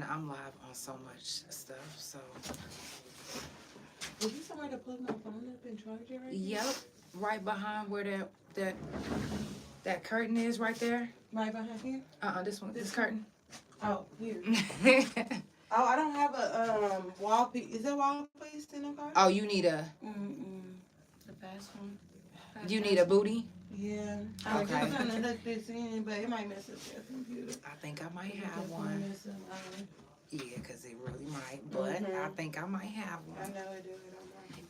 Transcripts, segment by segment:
I'm live on so much stuff, so. Is this somewhere to plug my phone up and charge it right Yep, right behind where that curtain is right there. Right behind here? This curtain. Oh, here. Oh, I don't have a wall piece. Is there wall piece in the car? Oh, you need a. The fast one. You need a booty. Yeah. Okay. I was just trying to look this in, but it might mess up your computer. I think I might have one. Yeah, because it really might. But I think I might have one. I know it do.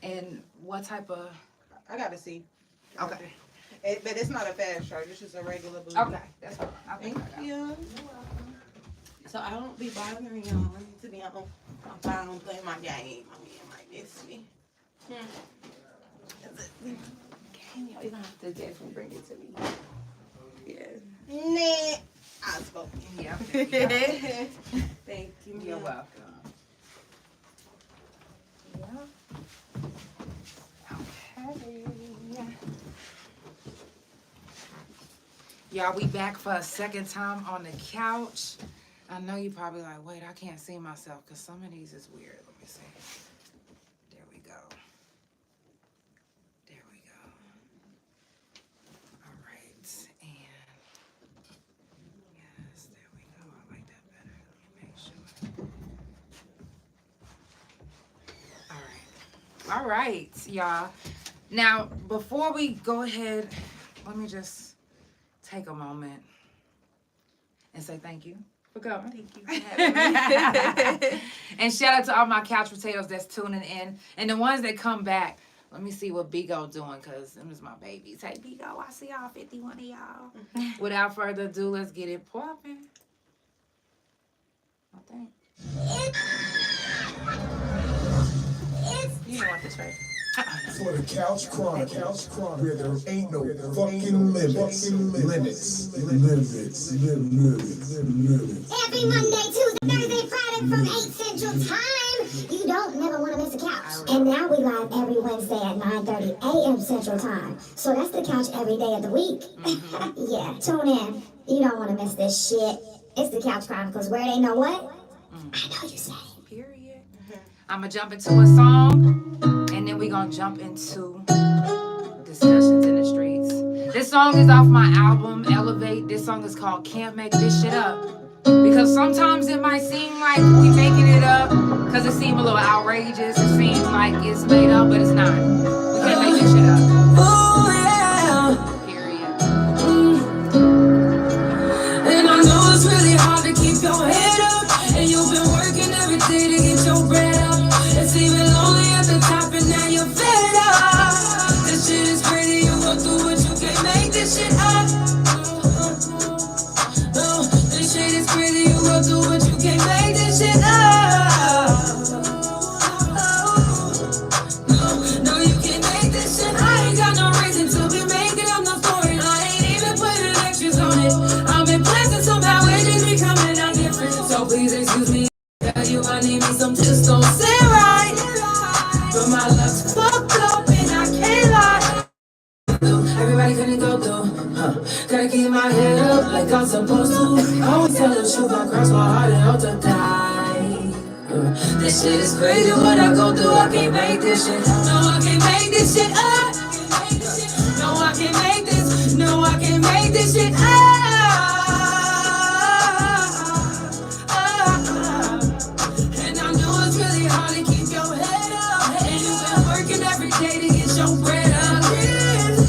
And what type of? I gotta see. Okay. But it's not a fast charge. It's just a regular booty. Okay, that's fine. Thank you. So I won't be bothering y'all. I need to be on my phone playing my game. My man might miss me. You don't have to definitely bring it to me. Yeah. Nah. I spoke. Yeah. Thank you. You're welcome. Yeah. Okay. Y'all, we back for a second time on the couch. I know you probably like, wait, I can't see myself because some of these is weird. Let me see. There we go. There we go. All right. And yes, there we go. I like that better. Let me make sure. All right, y'all. Now, before we go ahead, let me just take a moment and say thank you for coming. Thank you for having me. And shout out to all my couch potatoes that's tuning in. And the ones that come back, let me see what Bigo doing, because them is my babies. Hey, Bigo, I see all 51 of y'all. Without further ado, let's get it popping. I think. You don't want this, right? For the Couch Chronicles, where there ain't no fucking limits. Every Monday, Tuesday, Thursday, Friday from 8 Central Time. You don't never want to miss a couch. And now we live every Wednesday at 9:30 a.m. Central Time. So that's the couch every day of the week. Yeah, tune in. You don't want to miss this shit. It's the Couch Chronicles, where they know what? I know you said it. Period. I'm going to jump into a song. And then we're going to jump into discussions in the streets. This song is off my album, Elevate. This song is called Can't Make This Shit Up. Because sometimes it might seem like we making it up because it seems a little outrageous. It seems like it's made up, but it's not. We can't make this shit up. Oh, yeah. Period. And I know it's really hard to keep your head up. And you've been working every day to get your bread up. It's even lonely at the top and now you're fed up. This shit is crazy, you go through what you can't make this shit up. No, this shit is crazy, you go through what you can't make this shit up. No, you can't make this shit. I ain't got no reason to be making up no story. I ain't even putting extras on it. I've been blessed somehow, it just be coming out different. So please excuse me. Tell you I need me some just don't sit right. But my luck's fucked up and I can't lie. Everybody couldn't go through. Gotta keep my head up like I'm supposed to. Always tell the truth, I cross my heart and hope to die. This shit is crazy what I go through. I can't make this shit. No, I can't make this shit up. No, I can't make this. No, I can't make this shit up. And I know it's really hard to keep your head up. And you've been working every day to get your bread up.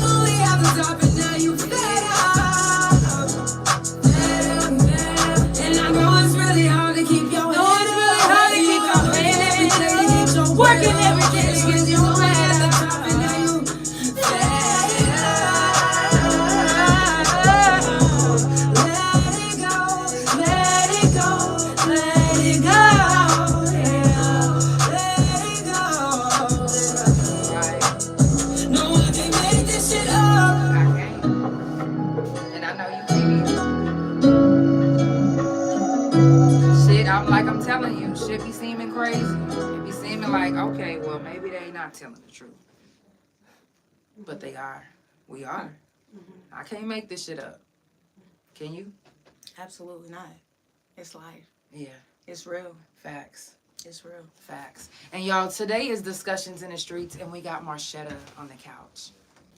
Only at the top and now you fed up. And I know it's really hard to keep your head up. Working every day to get your bread at the top and now you fed up. Let it go, let it go, let it go, let it go. No one can make this shit up. I can't. And I know you can't. Shit, I'm telling you, shit be seeming crazy. It be seeming like, okay, well, maybe they not telling the truth. But they are. We are. I can't make this shit up. Can you? Absolutely not. It's life. Yeah, It's real. facts. It's real. Facts. And y'all, today is Discussions in the Streets, and we got Marshetta on the couch.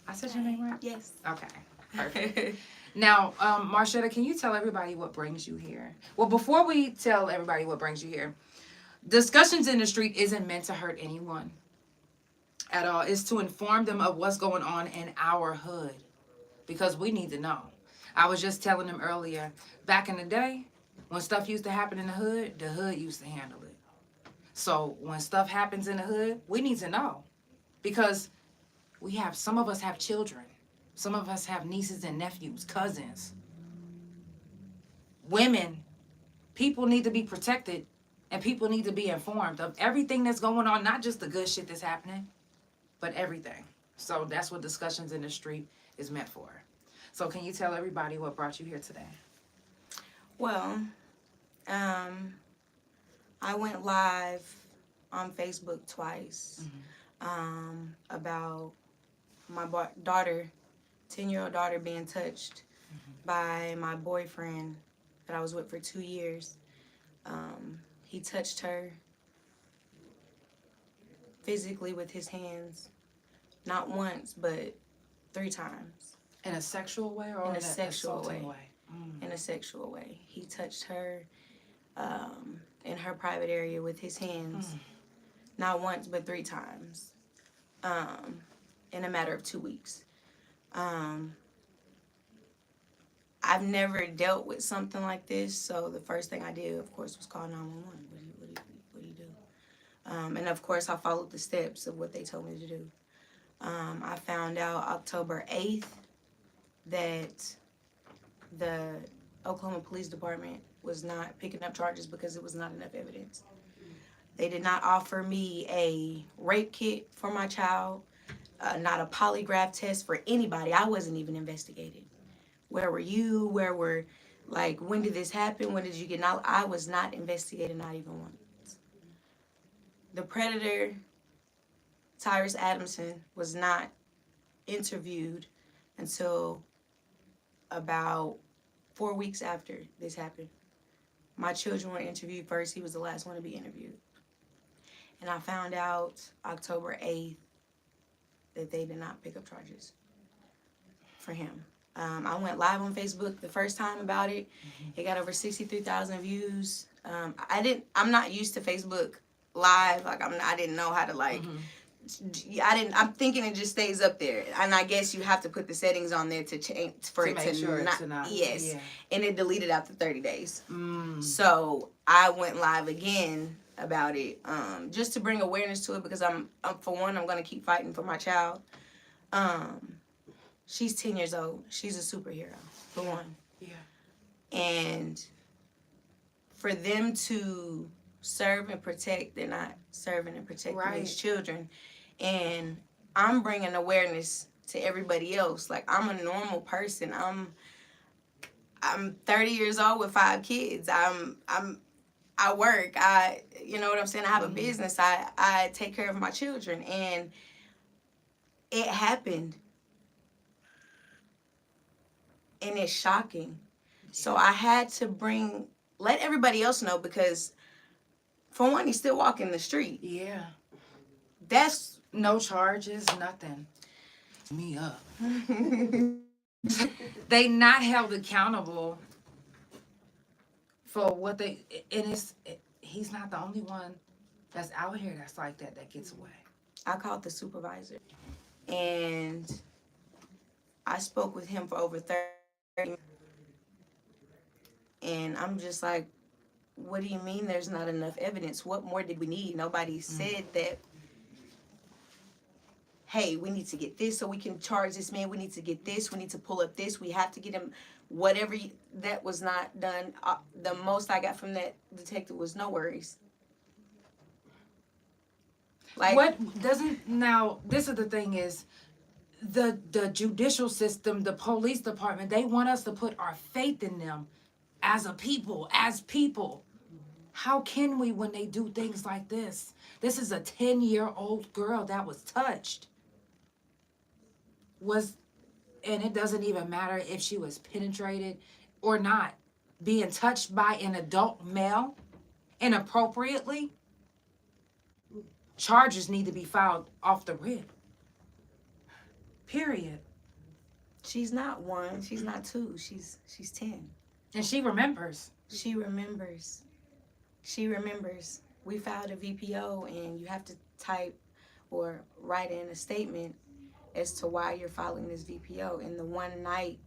I said your name right? Yes. Okay, perfect. Now, Marshetta, can you tell everybody what brings you here? Well, before we tell everybody what brings you here, Discussions in the Street isn't meant to hurt anyone at all. It's to inform them of what's going on in our hood, because we need to know. I was just telling them earlier, back in the day, when stuff used to happen in the hood used to handle it. So when stuff happens in the hood, we need to know, because some of us have children. Some of us have nieces and nephews, cousins, women. People need to be protected, and people need to be informed of everything that's going on, not just the good shit that's happening, but everything. So that's what Discussions in the Street is meant for. So can you tell everybody what brought you here today? Well, I went live on Facebook twice about my daughter, 10-year-old daughter, being touched by my boyfriend that I was with for 2 years. He touched her physically with his hands, not once, but 3 times. In a sexual way or in a sexual way? Mm. In a sexual way. He touched her in her private area with his hands, not once, but 3 times, in a matter of 2 weeks. I've never dealt with something like this, so the first thing I did, of course, was call 911. What do you do? And of course, I followed the steps of what they told me to do. I found out October 8th that the Oklahoma Police Department was not picking up charges because it was not enough evidence. They did not offer me a rape kit for my child, not a polygraph test for anybody. I wasn't even investigated. Where were you? When did this happen? When did you get out? I was not investigated, not even once. The predator, Tyrus Adamson, was not interviewed until about 4 weeks after this happened. My children were interviewed first. He was the last one to be interviewed. And I found out October 8th that they did not pick up charges for him. I went live on Facebook the first time about it. It got over 63,000 views. I'm not used to Facebook Live. I didn't know how to I'm thinking it just stays up there. And I guess you have to put the settings on there to change for it to not. Yes. Yeah. And it deleted after 30 days. So I went live again about it, just to bring awareness to it, because I'm going to keep fighting for my child. She's 10 years old. She's a superhero, for one. Yeah. And for them to serve and protect, they're not serving and protecting these children. And I'm bringing awareness to everybody else. I'm a normal person. I'm 30 years old with 5 kids. I work. You know what I'm saying? I have a business. I take care of my children. And it happened. And it's shocking. So I had to let everybody else know, because for one, he's still walking the street. Yeah. That's no charges, nothing. Me up. They not held accountable for what they, and he's not the only one that's out here that's like that gets away. I called the supervisor, and I spoke with him for over 30 minutes. And I'm just like, what do you mean there's not enough evidence? What more did we need? Nobody said that, hey, we need to get this so we can charge this man. We need to get this. We need to pull up this. We have to get him. Whatever that was not done. The most I got from that detective was no worries. Now, this is the thing is, the judicial system, the police department, they want us to put our faith in them as people. How can we when they do things like this? This is a 10-year-old girl that was touched. And it doesn't even matter if she was penetrated or not. being touched by an adult male inappropriately, charges need to be filed off the rip. Period. She's not 1. She's not 2. She's 10. And she remembers. She remembers. We filed a VPO, and you have to type or write in a statement as to why you're filing this VPO. And the one night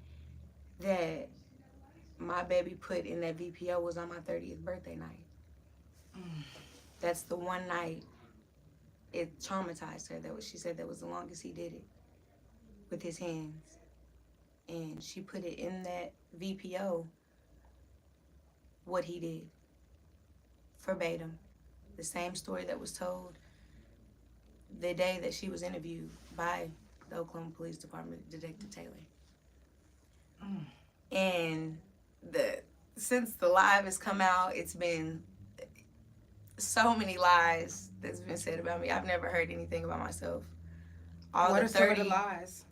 that my baby put in that VPO was on my 30th birthday night. That's the one night it traumatized her. She said that was the longest he did it with his hands. And she put it in that VPO, what he did. Verbatim. The same story that was told the day that she was interviewed by the Oklahoma Police Department, Detective Taylor. And since the live has come out, it's been so many lies that's been said about me. I've never heard anything about myself. What are some of the lies?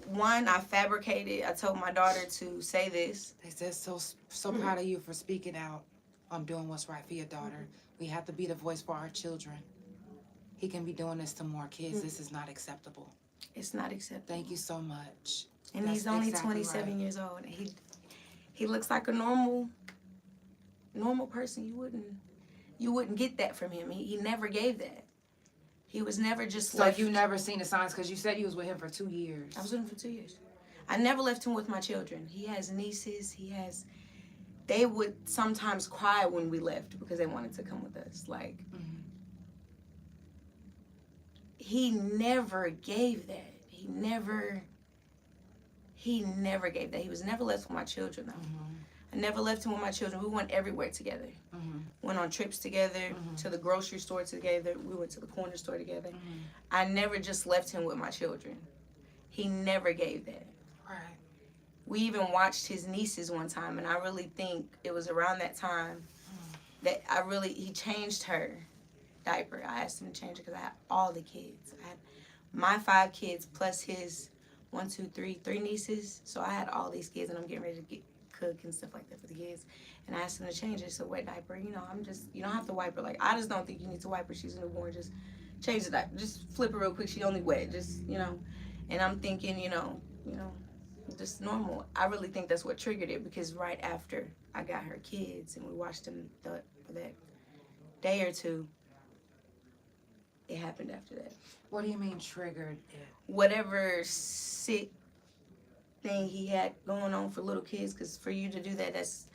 One, I fabricated. I told my daughter to say this. They said so proud of you for speaking out on doing what's right for your daughter. We have to be the voice for our children. He can be doing this to more kids. This is not acceptable. It's not acceptable. Thank you so much. And That's he's only exactly 27 right. years old. And he looks like a normal person. You wouldn't get that from him. He never gave that. He was never just So left. you never seen the signs because you said you was with him for 2 years. I was with him for 2 years. I never left him with my children. He has nieces. They would sometimes cry when we left because they wanted to come with us. Like, he never gave that. He never gave that. He was never left with my children, though. I never left him with my children. We went everywhere together. Went on trips together, to the grocery store together. We went to the corner store together. I never just left him with my children. He never gave that. Right. We even watched his nieces one time, and I really think it was around that time that he changed her diaper. I asked him to change it because I had all the kids. I had my 5 kids plus his 3 nieces. So I had all these kids, and I'm getting ready to cook and stuff like that for the kids. And I asked him to change it. So wet diaper, you don't have to wipe her. Like, I just don't think you need to wipe her. She's a newborn. Just change the diaper. Just flip her real quick. She only wet. Just, And I'm thinking, just normal. I really think that's what triggered it, because right after I got her kids and we watched them for that day or two, it happened after that. What do you mean triggered it? Whatever sick thing he had going on for little kids, because for you to do that, that's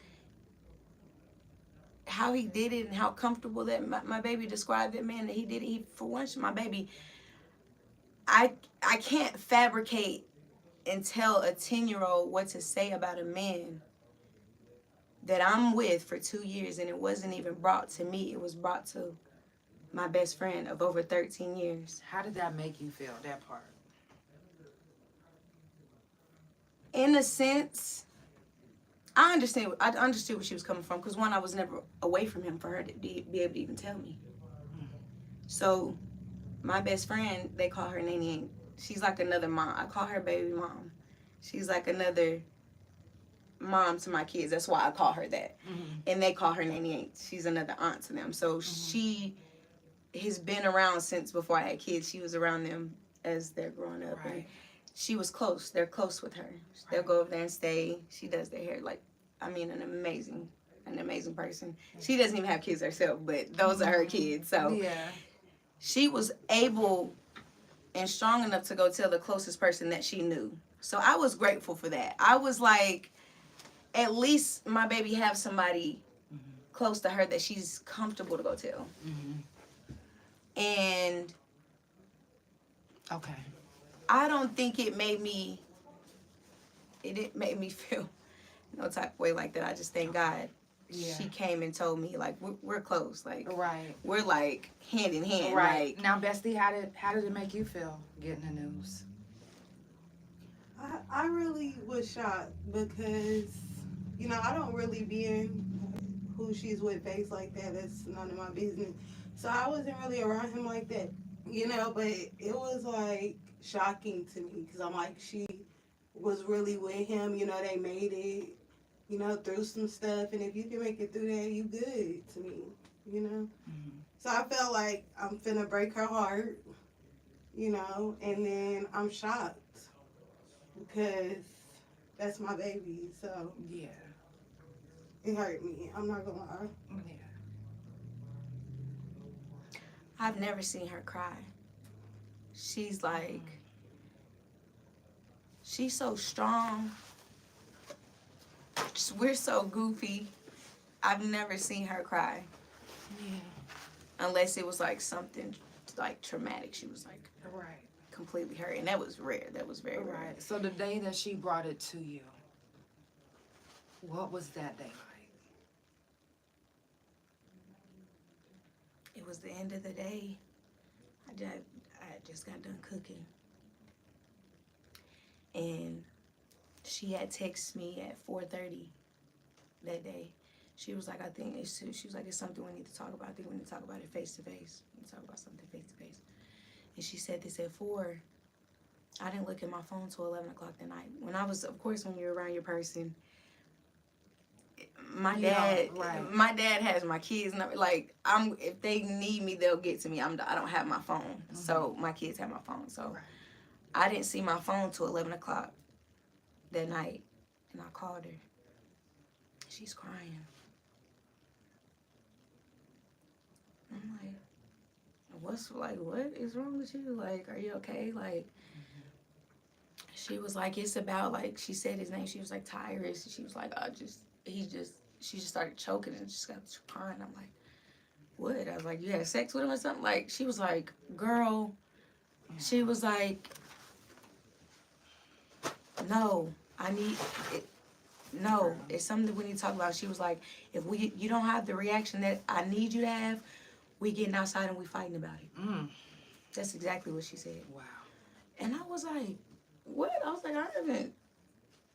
how he did it and how comfortable that my baby described it, man, that he did it. For once, my baby, I can't fabricate and tell a 10-year-old what to say about a man that I'm with for 2 years, and it wasn't even brought to me. It was brought to my best friend of over 13 years. How did that make you feel, that part? In a sense, I understood where she was coming from, because one, I was never away from him for her to be able to even tell me. So my best friend, they call her Nanny. She's like another mom. I call her baby mom. She's like another mom to my kids. That's why I call her that. And they call her Nanny. She's another aunt to them. So she has been around since before I had kids. She was around them as they're growing up. Right. And she was close. They're close with her. They'll go over there and stay. She does their hair. Like, I mean, an amazing person. She doesn't even have kids herself, but those are her kids. So Yeah. she was able and strong enough to go tell the closest person that she knew. So I was grateful for that. I was like, at least my baby have somebody close to her that she's comfortable to go tell. And Okay. I don't think it made me feel no type of way like that. I just thank God she came and told me, like, we're close. Like, Right. we're like hand in hand. Right. Like, Now, Bestie, how did it make you feel getting the news? I really was shocked because, I don't really be in who she's with face like that. That's none of my business. So I wasn't really around him like that, but it was like shocking to me because I'm like, was really with him. You know, they made it, you know, through some stuff. And if you can make it through that, you good to me, you know. Mm-hmm. So I felt like I'm finna break her heart, you know, and then I'm shocked because that's my baby. So Yeah. it hurt me. I'm not gonna lie. Yeah. I've never seen her cry. She's like, she's so strong. We're so goofy. I've never seen her cry. Yeah. Unless it was like something like traumatic. She was like Right. completely hurt. And that was rare. That was very rare. Right. So the day that she brought it to you, what was that day like? It was the end of the day. I just got done cooking. And she had texted me at 4:30 that day. She was like, she was like, it's something we need to talk about. I think we need to talk about it face to face. We need to talk about something face to face. And she said this at 4. I didn't look at my phone till 11 o'clock that night. When I was, of course, when you're around your person, my dad has my kids. Like, if they need me, they'll get to me. I don't have my phone. Mm-hmm. So my kids have my phone. So I didn't see my phone till 11 o'clock that night. And I called her. She's crying. I'm like, what is wrong with you? Like, are you okay? Like, she was like, it's about, like, she said his name. She was like, Tyrus. She was like, she just started choking and just got crying. I'm like, what? I was like, you had sex with him or something? Like, she was like, girl, she was like, no, no, it's something that we need to talk about. She was like, if you don't have the reaction that I need you to have, we getting outside and we fighting about it. Mm. That's exactly what she said. Wow. And I was like, what? I was like, I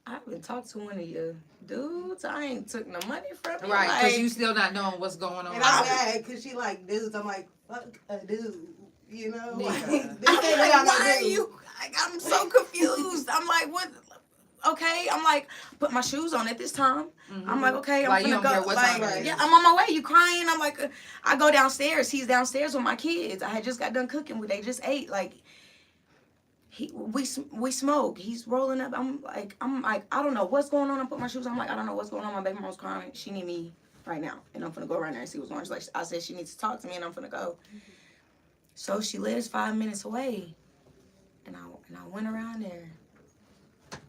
haven't talked to one of your dudes. I ain't took no money from you. Right, because like, you still not knowing what's going on. And I'm mad because she like dudes. I'm like, fuck a dude. You know? Yeah. Like, I'm like, why are you? Like, I'm so confused. I'm like, what? Okay, I'm like, put my shoes on at this time. Mm-hmm. I'm like, okay, I'm like, gonna go. Like, yeah, I'm on my way. You crying? I'm like, I go downstairs. He's downstairs with my kids. I had just got done cooking. They just ate. Like, we smoke. He's rolling up. I'm like, I don't know what's going on. I put my shoes on. I'm like, I don't know what's going on. My baby mom's crying. She need me right now, and I'm gonna go right there and see what's going on. She's like, I said she needs to talk to me, and I'm gonna go. Mm-hmm. So she lives 5 minutes away, and I went around there.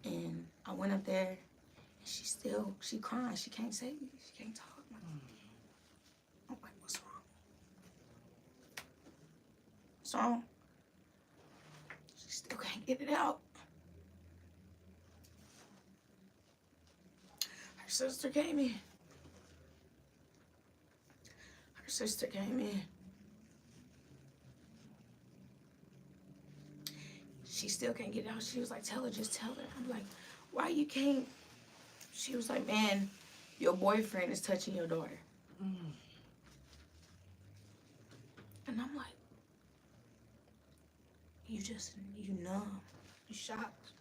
And I went up there, and she crying. She can't say, she can't talk. I'm like, what's wrong? What's wrong? She still can't get it out. Her sister came in. She still can't get it out. She was like, tell her, just tell her. I'm like, why you can't? She was like, man, your boyfriend is touching your daughter. Mm. And I'm like, you numb. You shocked.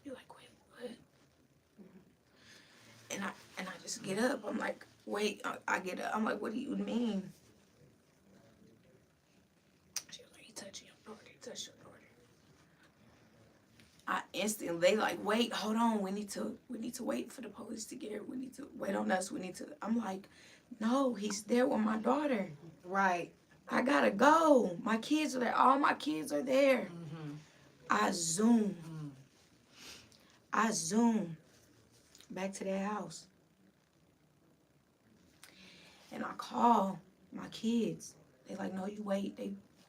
You're like, wait, what? Mm-hmm. And I just get up. I'm like, wait, I get up. I'm like, what do you mean? She was like, he touching your daughter. He touched your daughter. I instantly, they like, wait, hold on. We need to wait for the police to get here. We need to wait on us. I'm like, no, he's there with my daughter. Right. I gotta go. My kids are there. All my kids are there. Mm-hmm. I zoom back to their house. And I call my kids. They like, no, you wait.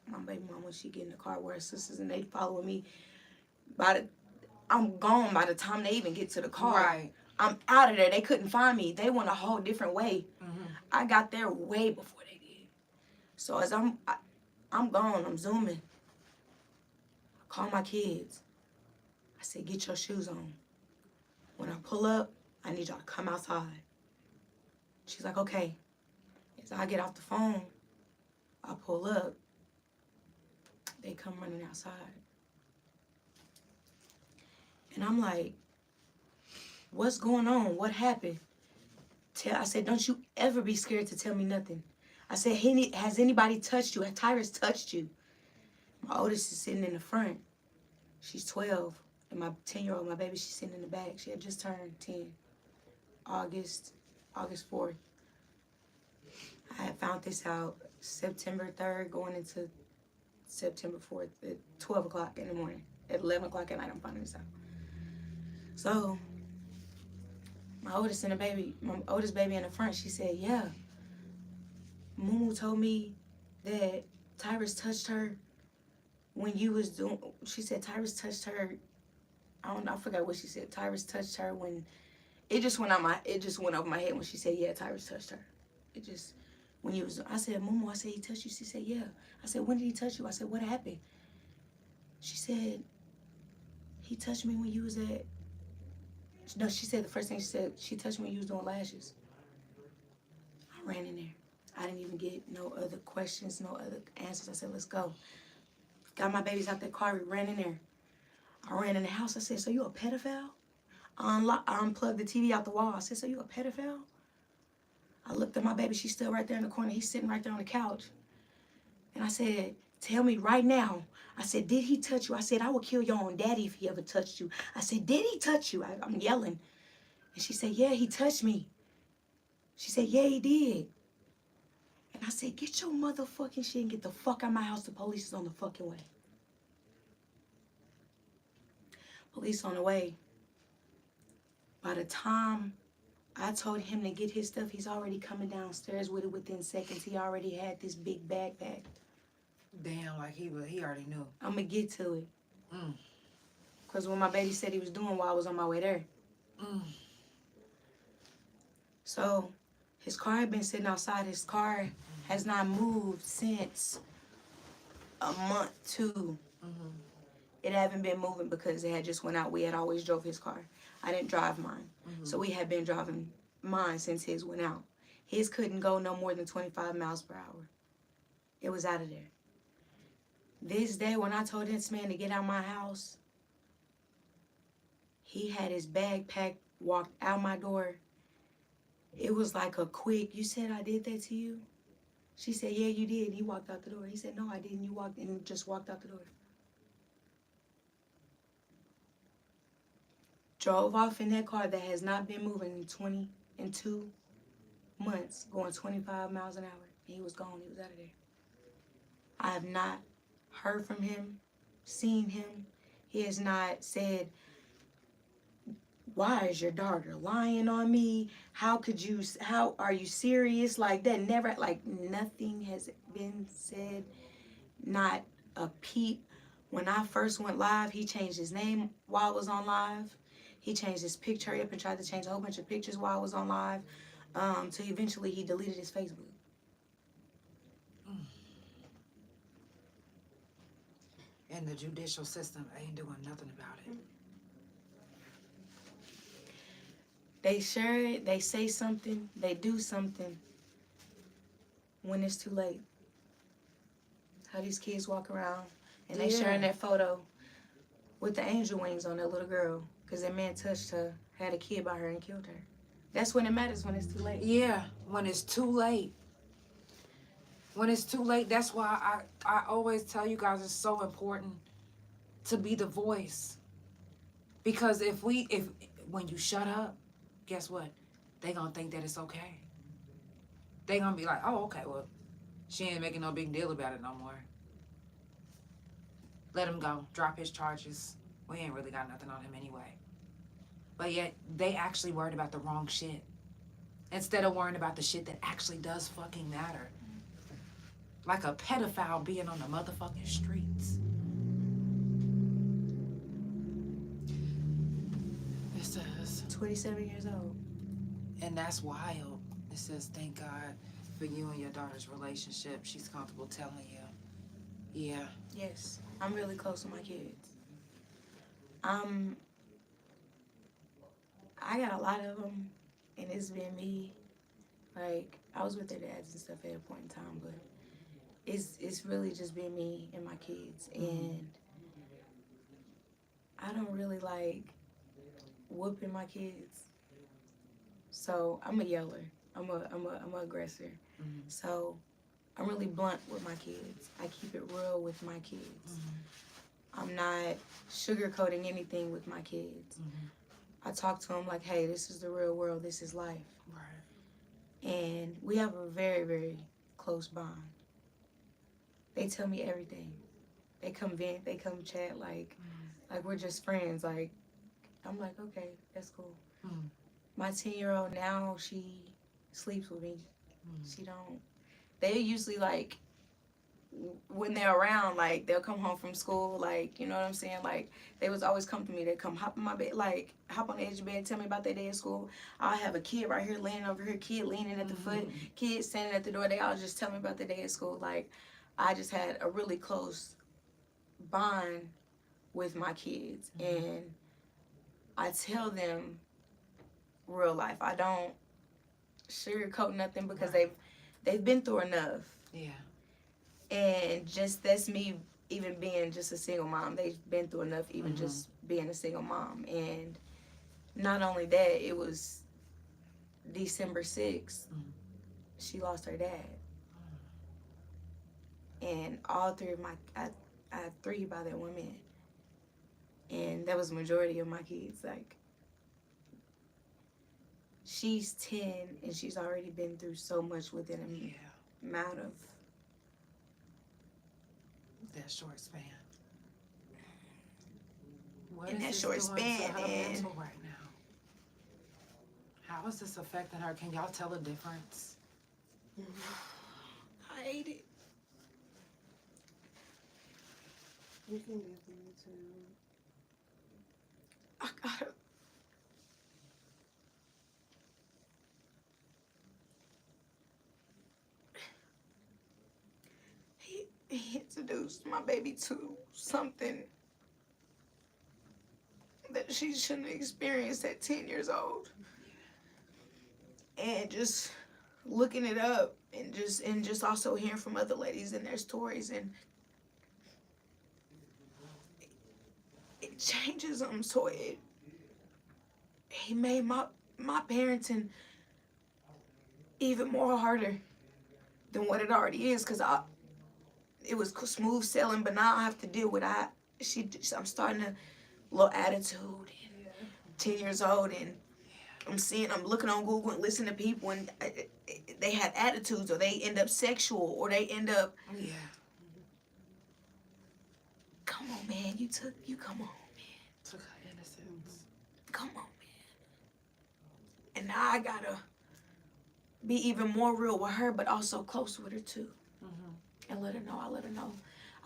My baby mama, she get in the car with her sisters and they following me. I'm gone by the time they even get to the car. Right. I'm out of there. They couldn't find me. They went a whole different way. Mm-hmm. I got there way before they did. So as I'm gone, I'm zooming. I call my kids. I said, get your shoes on. When I pull up, I need y'all to come outside. She's like, okay. As I get off the phone, I pull up. They come running outside. And I'm like, what's going on? What happened? I said, don't you ever be scared to tell me nothing. I said, has anybody touched you? Has Tyrus touched you? My oldest is sitting in the front. She's 12. And my 10-year-old, my baby, she's sitting in the back. She had just turned 10. August 4th. I had found this out September 3rd, going into September 4th at 12 o'clock in the morning. At 11 o'clock at night, I'm finding this out. So, my oldest baby in the front, she said, yeah. Mumu told me that Tyrus touched her when you was doing, she said Tyrus touched her, I forgot what she said. Tyrus touched her when, it just went over my head when she said, yeah, Tyrus touched her. It just, when you was, I said, Mumu, I said, he touched you? She said, yeah. I said, when did he touch you? I said, what happened? She said, he touched me when you was at, no, she said the first thing she said, she touched me when you was doing lashes. I ran in there. I didn't even get no other questions, no other answers. I said, let's go. Got my babies out the car, we ran in there. I ran in the house, I said, so you a pedophile? I unplugged the TV out the wall. I said, so you a pedophile? I looked at my baby, she's still right there in the corner. He's sitting right there on the couch. And I said, tell me right now. I said, did he touch you? I said, I will kill your own daddy if he ever touched you. I said, did he touch you? I'm yelling. And she said, yeah, he touched me. She said, yeah, he did. And I said, get your motherfucking shit and get the fuck out of my house. The police is on the fucking way. Police on the way. By the time I told him to get his stuff, he's already coming downstairs with it within seconds. He already had this big backpack. Damn, like he already knew. I'm going to get to it. Because when my baby said he was doing while I was on my way there. So, his car had been sitting outside. His car has not moved since a month, 2. It haven't been moving because it had just went out. We had always drove his car. I didn't drive mine. So we had been driving mine since his went out. His couldn't go no more than 25 miles per hour. It was out of there. This day when I told this man to get out my house, he had his bag packed, walked out my door. It was like a quick, you said I did that to you? She said, yeah, you did. He walked out the door. He said, no, I didn't. You walked and just walked out the door. Drove off in that car that has not been moving in 2 months, going 25 miles an hour. He was gone. He was out of there. I have not heard from him, seen him. He has not said, why is your daughter lying on me? How are you serious? Like that, never, like nothing has been said, not a peep. When I first went live, he changed his name while I was on live. He changed his picture up and tried to change a whole bunch of pictures while I was on live. So eventually he deleted his Facebook. And the judicial system ain't doing nothing about it. They share it, they say something, they do something when it's too late. How these kids walk around and they sharing that photo with the angel wings on that little girl because that man touched her, had a kid by her and killed her. That's when it matters, when it's too late. Yeah, when it's too late. When it's too late, that's why I always tell you guys it's so important to be the voice. Because if when you shut up, guess what? They gonna think that it's okay. They gonna be like, oh, okay, well, she ain't making no big deal about it no more. Let him go. Drop his charges. We ain't really got nothing on him anyway. But yet, they actually worried about the wrong shit. Instead of worrying about the shit that actually does fucking matter. Like a pedophile being on the motherfucking streets. It says 27 years old. And that's wild. It says, thank God for you and your daughter's relationship. She's comfortable telling you. Yeah. Yes, I'm really close to my kids. I got a lot of them, and it's been me. Like, I was with their dads and stuff at a point in time, but it's really just been me and my kids. And I don't really like whooping my kids. So I'm a yeller. I'm a aggressor. Mm-hmm. So I'm really blunt with my kids. I keep it real with my kids. Mm-hmm. I'm not sugarcoating anything with my kids. Mm-hmm. I talk to them like, hey, this is the real world. This is life. Right. And we have a very, very close bond. They tell me everything. They come vent. They come chat like we're just friends. Like, I'm like, okay, that's cool. Mm-hmm. My 10-year-old now, she sleeps with me. Mm-hmm. She don't. They usually like when they're around, like they'll come home from school, like, you know what I'm saying? Like they was always come to me. They come hop in my bed, like hop on the edge of the bed, tell me about their day at school. I'll have a kid right here laying over here, kid leaning at the foot, kid standing at the door. They all just tell me about their day at school. Like I just had a really close bond with my kids, and I tell them real life. I don't sugarcoat nothing because they've been through enough. Yeah. And just that's me even being just a single mom. They've been through enough even just being a single mom. And not only that, it was December 6th. She lost her dad. And all three of I had 3 by that one man. And that was the majority of my kids. Like, she's 10 and she's already been through so much within a amount of that short span. What in is that this short doing span, to her and mental right now? How is this affecting her? Can y'all tell a difference? I hate it. You can give me too. I gotta. He introduced my baby to something that she shouldn't have experienced at 10 years old. And just looking it up and just also hearing from other ladies and their stories, and it changes them. So he made my parenting even more harder than what it already is, because it was smooth sailing, but now I have to deal with I'm starting a little attitude, and 10 years old, and I'm looking on Google and listening to people, and they have attitudes, or they end up sexual, or they end up, come on, man, come on, man. Took her innocence. Come on, man. And now I gotta be even more real with her, but also close with her too. And let her know, I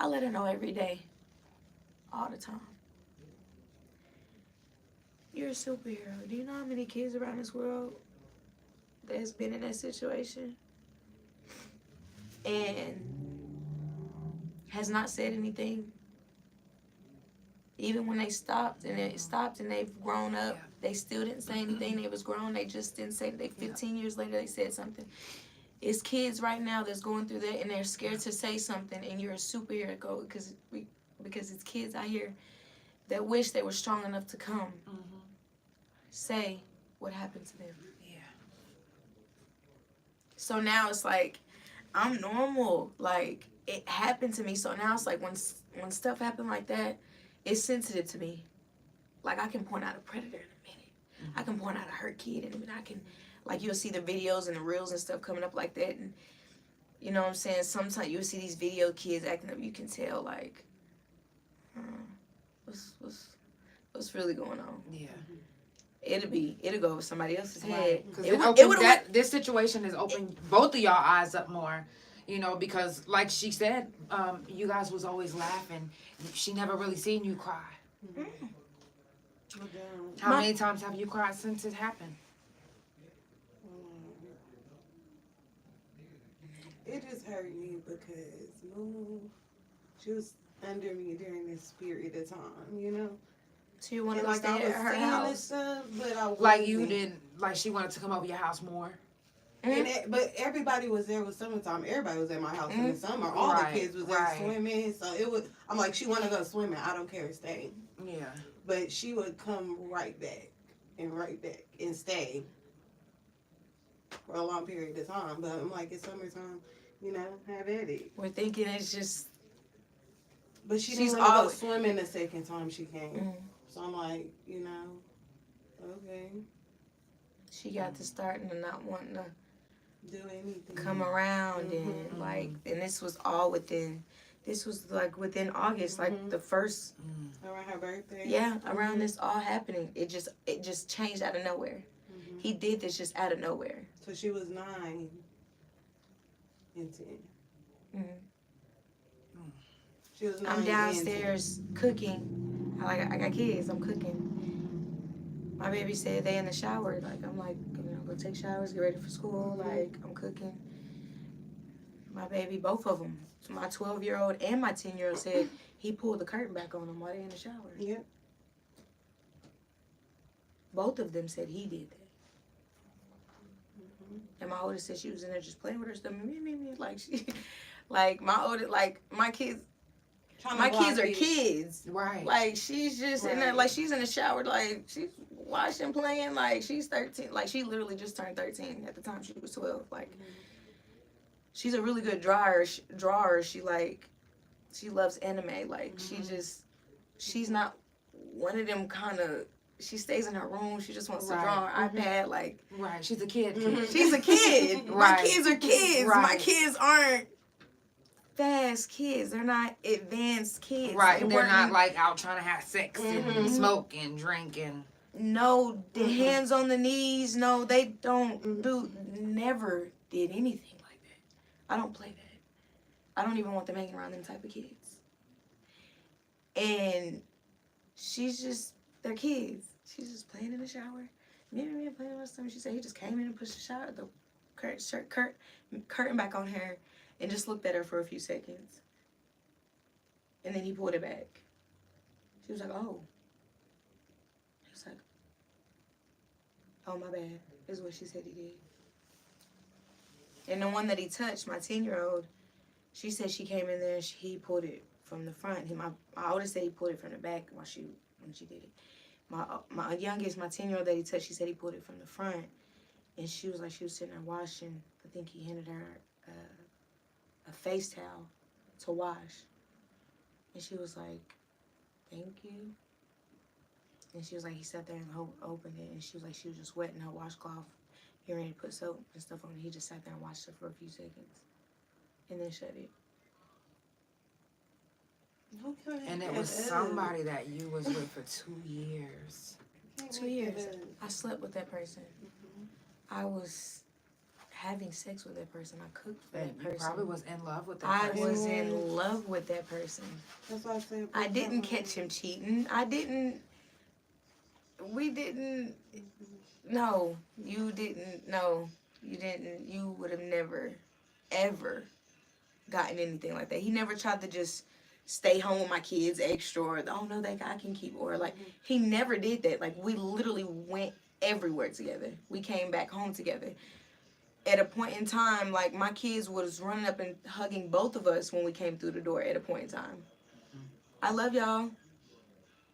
let her know every day, all the time. You're a superhero. Do you know how many kids around this world that's been in that situation and has not said anything? Even when they stopped and they've grown up, they still didn't say anything. They was grown, they just didn't say. 15 years later, they said something. It's kids right now that's going through that, and they're scared to say something, and you're a superhero because it's kids out here that wish they were strong enough to come say what happened to them. Yeah. So now it's like, I'm normal. Like, it happened to me. So now it's like when stuff happened like that, it's sensitive to me. Like, I can point out a predator in a minute. I can point out a hurt kid in a minute. I can, like, you'll see the videos and the reels and stuff coming up like that. And, you know what I'm saying? Sometimes you'll see these video kids acting up. You can tell, like, what's really going on? Yeah. It'll go over somebody else's head. Because this situation has opened both of y'all eyes up more, you know, because like she said, you guys was always laughing. She never really seen you cry. How many times have you cried since it happened? It just hurt me because Moo, she was under me during this period of time, you know? So you wanted to like stay I was at her seeing house? and stuff, but I wasn't. Like you didn't, like she wanted to come over your house more? But everybody was there with summertime. Everybody was at my house in the summer. All the kids was there swimming. So it was, I'm like, she want to go swimming. I don't care, stay. Yeah. But she would come right back. and right back and stay for a long period of time. But I'm like, it's summertime, you know, have at it. We're thinking it's just. But she She's didn't want to go always- swimming the second time she came. Mm. So I'm like, you know, okay, She got to starting and not wanting to do anything. come around and like, and this was all within. This was like within August, like the first. Around her birthday. Yeah, around this all happening, it just changed out of nowhere. He did this just out of nowhere. So she was 9 and 10. Mhm. She was 9 I'm and 10. downstairs cooking. I got kids. I'm cooking. My baby said they in the shower. Like I'm like, you know, go take showers, get ready for school. Like I'm cooking. My baby, both of them, my 12-year-old and my 10-year-old said he pulled the curtain back on them while they in the shower. Yep. Both of them said he did that. And my oldest said she was in there just playing with her stuff. Like she, like my oldest, like my kids. My kids are kids. Right. Like, she's just in there, Right. like, she's in the shower, like, she's watching, playing, like, she's 13. Like, she literally just turned 13 at the time she was 12. Like, she's a really good drawer. She, like, she loves anime. Like, she's not one of them kind of, she stays in her room. She just wants to draw on her iPad. Like, Right. She's a kid. she's a kid. My Right. kids are kids. Right. My kids aren't fast kids. They're not advanced kids. Right. They They're weren't- not like out trying to have sex and smoke and drink and. No, the hands on the knees. No, they don't do. Never did anything like that. I don't play that. I don't even want them hanging around them type of kids. And she's just, they're kids. She's just playing in the shower. Me playing with something. She said he just came in and pushed the curtain back on her and just looked at her for a few seconds. And then he pulled it back. She was like, oh. He was like, oh, my bad, is what she said he did. And the one that he touched, my 10-year-old, she said she came in there and he pulled it from the front. My oldest said he pulled it from the back when she did it. My youngest, my 10-year-old that he touched, she said he pulled it from the front. And she was like, she was sitting there washing. I think he handed her a face towel to wash. And she was like, thank you. And she was like, he sat there and opened it. And she was like, she was just wetting her washcloth. He ready to put soap and stuff on it. He just sat there and watched it for a few seconds. And then shut it. Okay. And it was somebody that you was with for 2 years. 2 years. I slept with that person. I was having sex with that person. I cooked for And that you person. probably was in love with that I person. was in love with that person. That's why I said. I didn't catch him cheating. We didn't. No, you didn't. No, you didn't. You would have never, ever gotten anything like that. He never tried to just stay home with my kids extra or, oh no, that guy can keep, or like, he never did that. Like, we literally went everywhere together. We came back home together. At a point in time, like, my kids was running up and hugging both of us when we came through the door at a point in time. I love y'all.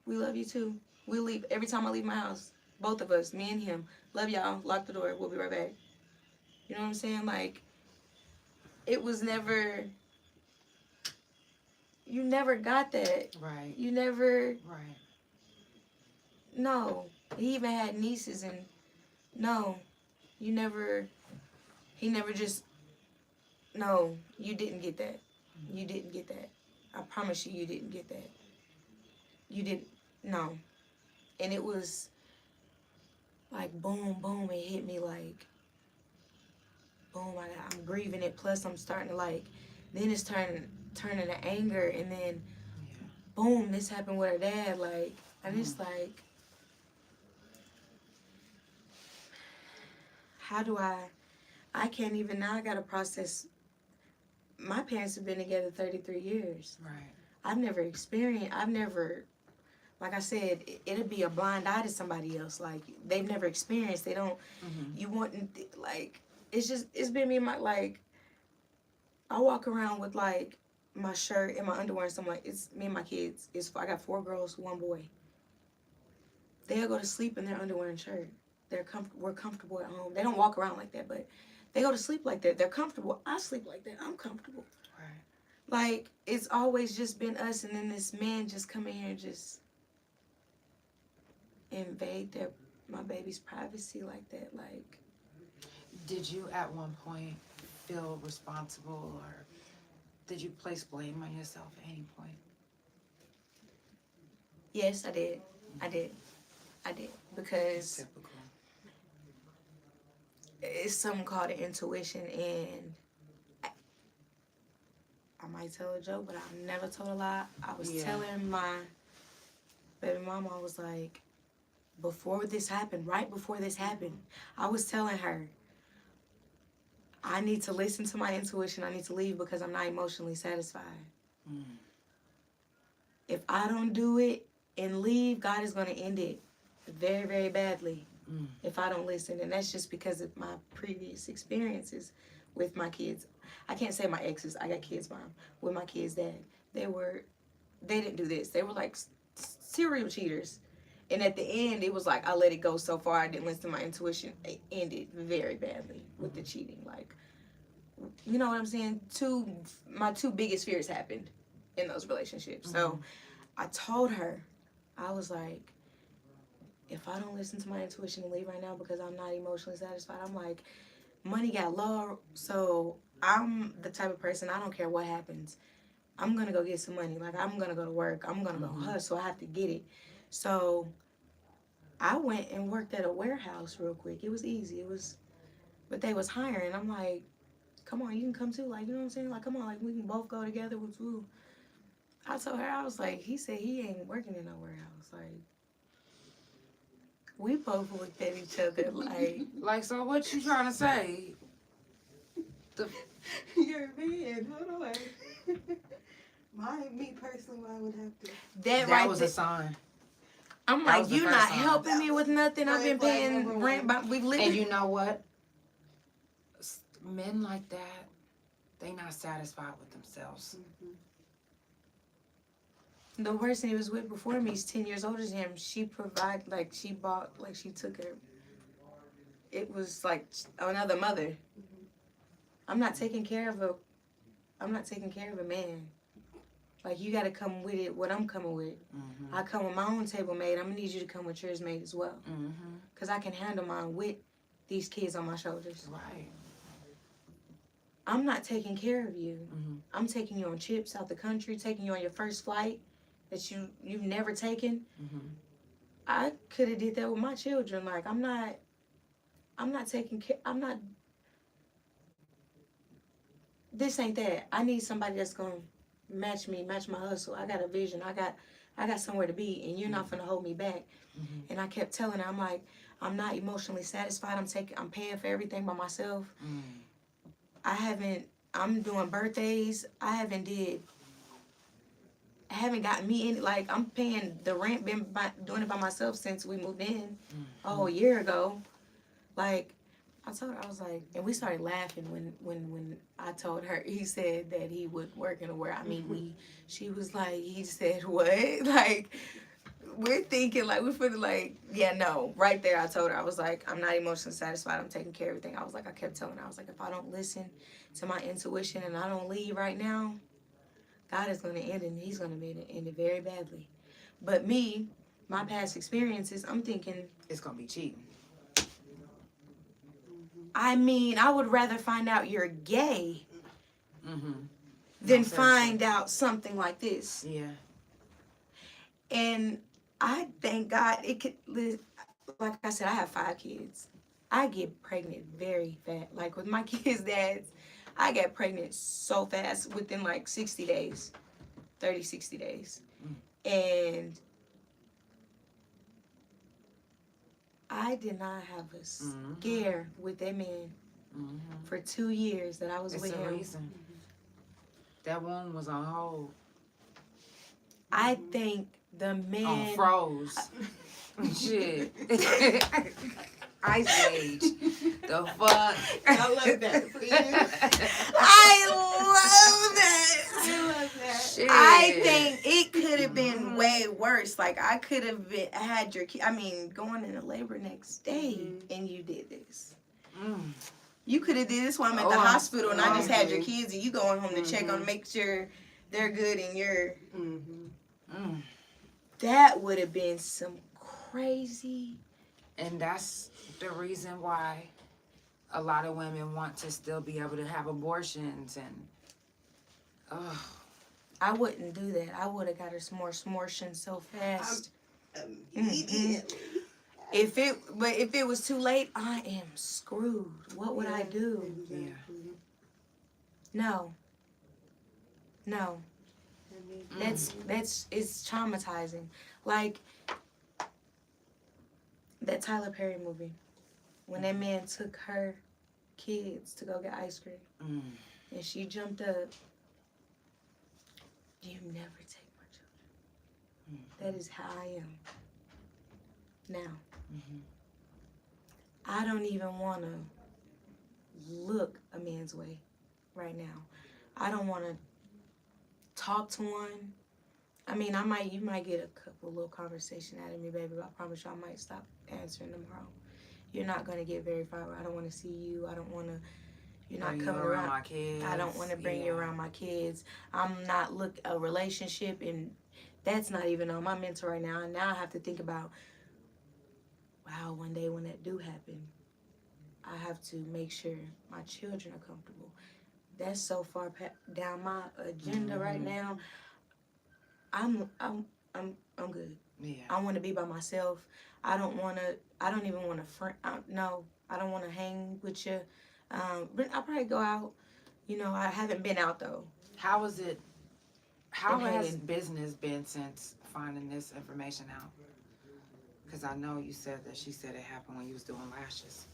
We love you too. We leave every time I leave my house. Both of us, me and him. Love y'all. Lock the door. We'll be right back. You know what I'm saying? Like, it was never. You never got that. Right. You never. Right. No. He even had nieces and. No. You never. He never just. No. You didn't get that. You didn't get that. I promise you, you didn't get that. You didn't. No. And it was like boom, boom. It hit me like boom. I'm grieving it. Plus, I'm starting to like. Then it's turning to anger, and then boom, this happened with her dad. Like, and it's like, how do I can't even now. I gotta process. My parents have been together 33 years. Right. I've never, like I said, it'd be a blind eye to somebody else. Like, they've never experienced, they don't, you wouldn't, like, it's been me and my, like, I walk around with, like, my shirt and my underwear and something, like, it's me and my kids. I got 4 girls, 1 boy. they'll go to sleep in their underwear and shirt. We're comfortable at home. They don't walk around like that, but they go to sleep like that. They're comfortable. I sleep like that. I'm comfortable. Right. Like, it's always just been us, and then this man just come in here and just invade my baby's privacy like that. Like, did you at one point feel responsible, or did you place blame on yourself at any point? yes, I did. Because Typical. it's something called an intuition, and I might tell a joke, but I never told a lie. I was telling my baby mama, I was like, right before this happened, I was telling her, I need to listen to my intuition. I need to leave because I'm not emotionally satisfied. Mm. If I don't do it and leave, God is going to end it very, very badly if I don't listen. And that's just because of my previous experiences with my kids. I can't say my exes. I got kids' mom. With my kids' dad. They didn't do this. They were like serial cheaters. And at the end, it was like I let it go so far. I didn't listen to my intuition. It ended very badly with the cheating. Like, you know what I'm saying? My two biggest fears happened in those relationships. So I told her, I was like, if I don't listen to my intuition and leave right now because I'm not emotionally satisfied, I'm like, money got low. So I'm the type of person, I don't care what happens. I'm going to go get some money. Like, I'm going to go to work. I'm going to go hustle. I have to get it. So I went and worked at a warehouse real quick. It was easy. But they was hiring. I'm like, come on, you can come too. Like, you know what I'm saying? Like, come on, like, we can both go together with you. I told her, I was like, he said he ain't working in no warehouse. Like, we both looked at each other like, so what you trying to say? You're a man. Hold on. Me personally, I would have to. that That right was there. a sign. I'm That like, was the you first not sign. helping me with nothing. I've been Red flag paying number rent, one. but we've lived. And you know what? Men like that, they not satisfied with themselves. The person he was with before me is 10 years older than him. She provided, like, she bought, like, she took her. It was like another mother. I'm not taking care of a man. Like, you got to come with it, what I'm coming with. I come with my own table made. I'm going to need you to come with yours made as well. Because I can handle mine with these kids on my shoulders. Right. I'm not taking care of you. I'm taking you on trips out the country, taking you on your first flight that you've never taken. I could have did that with my children. Like, I'm not taking care. This ain't that. I need somebody that's gonna match my hustle. I got a vision. I got somewhere to be, and you're not gonna hold me back. And I kept telling her, I'm like, I'm not emotionally satisfied. I'm paying for everything by myself. I'm doing birthdays. I haven't gotten me any, like, I'm paying the rent, doing it by myself since we moved in a whole year ago. Like, I told her, I was like, and we started laughing when I told her, he said that he would work in a warehouse. I mean, she was like, he said what? Like, we're thinking, like, we're feeling like, yeah, no. Right there, I told her, I was like, I'm not emotionally satisfied. I'm taking care of everything. I was like, I kept telling her, I was like, if I don't listen to my intuition and I don't leave right now, God is going to end it, and he's going to end it very badly. But me, my past experiences, I'm thinking, It's going to be cheating. I mean, I would rather find out you're gay than find out something like this. Yeah. And I thank God like I said, I have 5 kids. I get pregnant very fast. Like, with my kids' dads, I got pregnant so fast within like 60 days, 30, 60 days. And I did not have a scare with that man for 2 years that I was with him. Reason. That one was on hold. I think the man... On froze. Shit. Ice Age. The fuck? I love that for you. I love that. I love that. Shit. I think it could have been way worse. Like, I could have had your kid. I mean, going into labor next day, and you did this. You could have did this while I'm at the hospital, and I just had your kids, and you going home to check on, make sure they're good, and you're. That would have been some crazy. And that's the reason why a lot of women want to still be able to have abortions and. I wouldn't do that. I would have got her some more smortion so fast. If it was too late, I am screwed. What would I do? Yeah. No. It's traumatizing. Like that Tyler Perry movie, when that man took her kids to go get ice cream, and she jumped up. You never take my children. That is how I am now. I don't even want to look a man's way right now. I don't want to talk to one. I mean, you might get a couple little conversation out of me, baby, but I promise you I might stop answering tomorrow. You're not going to get very far. I don't want to see you. I don't want to. You're not coming around my kids. I don't want to bring you around my kids. I'm not a relationship, and that's not even on my mental right now. And now I have to think about, wow, one day when that do happen, I have to make sure my children are comfortable. That's so far down my agenda right now. I'm good. Yeah. I want to be by myself. I don't even want to friend. No, I don't want to hang with you. I'll probably go out. You know, I haven't been out though. How has business been since finding this information out? Because I know you said that she said it happened when you was doing lashes.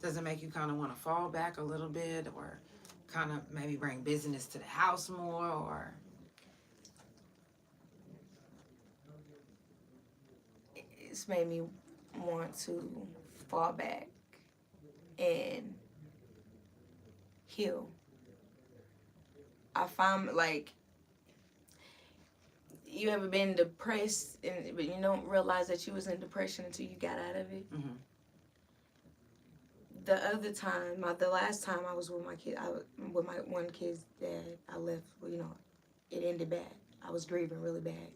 Does it make you kind of want to fall back a little bit, or kind of maybe bring business to the house more, or? It's made me want to fall back and heal. I found, like, you ever been depressed but you don't realize that you was in depression until you got out of it? The last time I was with my kid, with my one kid's dad, I left, you know, it ended bad. I was grieving really bad.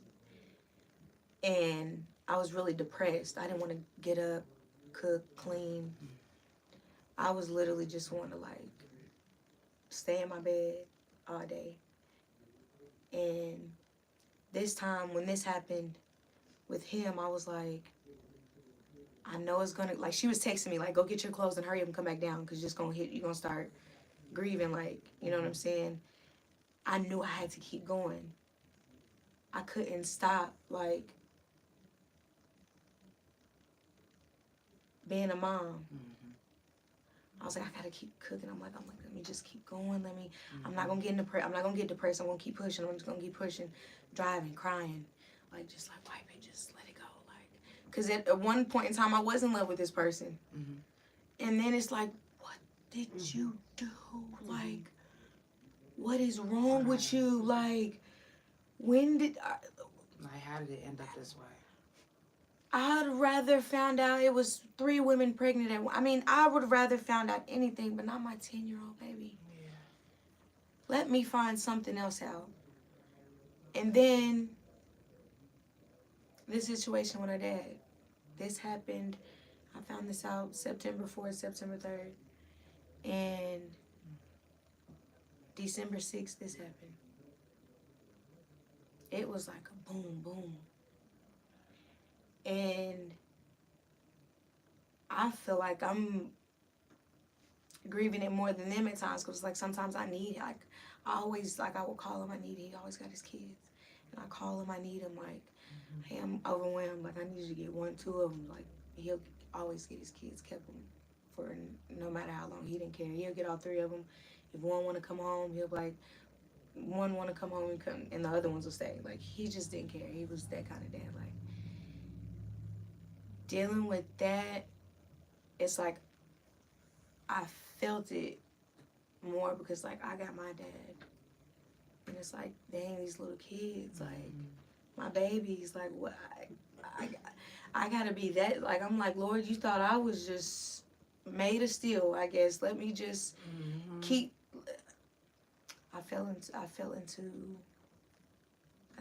And I was really depressed. I didn't want to get up, cook, clean. I was literally just wanting to, like, stay in my bed all day. And this time, when this happened with him, I was like, I know it's gonna, like, she was texting me, like, go get your clothes and hurry up and come back down, because you're gonna start grieving, like, you know what I'm saying? I knew I had to keep going. I couldn't stop, like, being a mom. I was like, I gotta keep cooking. I'm like, let me just keep going. I'm not gonna get depressed. I'm not gonna get depressed. I'm gonna keep pushing. I'm just gonna keep pushing, driving, crying, like, just like, wipe it, just let it go, like, because at one point in time I was in love with this person, and then it's like, what did you do? Like, what is wrong with you? Like, how did it end up this way? I'd rather found out it was 3 women pregnant I would rather found out anything, but not my 10-year-old baby. Yeah. Let me find something else out. And then this situation with her dad. This happened, I found this out September 4th, September 3rd. And December 6th, this happened. It was like a boom, boom. And I feel like I'm grieving it more than them at times, because, like, sometimes I need, like, I will call him, he always got his kids. And I call him, I need him, like, hey, I'm overwhelmed, like, I need you to get 1, 2 of them. Like, he'll always get his kids, kept them for no matter how long. He didn't care. He'll get all 3 of them. If one want to come home, he'll be like, one want to come home and the other ones will stay. Like, he just didn't care. He was that kind of dad, like. Dealing with that, it's like I felt it more because, like, I got my dad And it's like, dang, these little kids, like, my babies, like, what? I gotta be that. Like, I'm like, Lord, you thought I was just made of steel, I guess. Let me just keep. I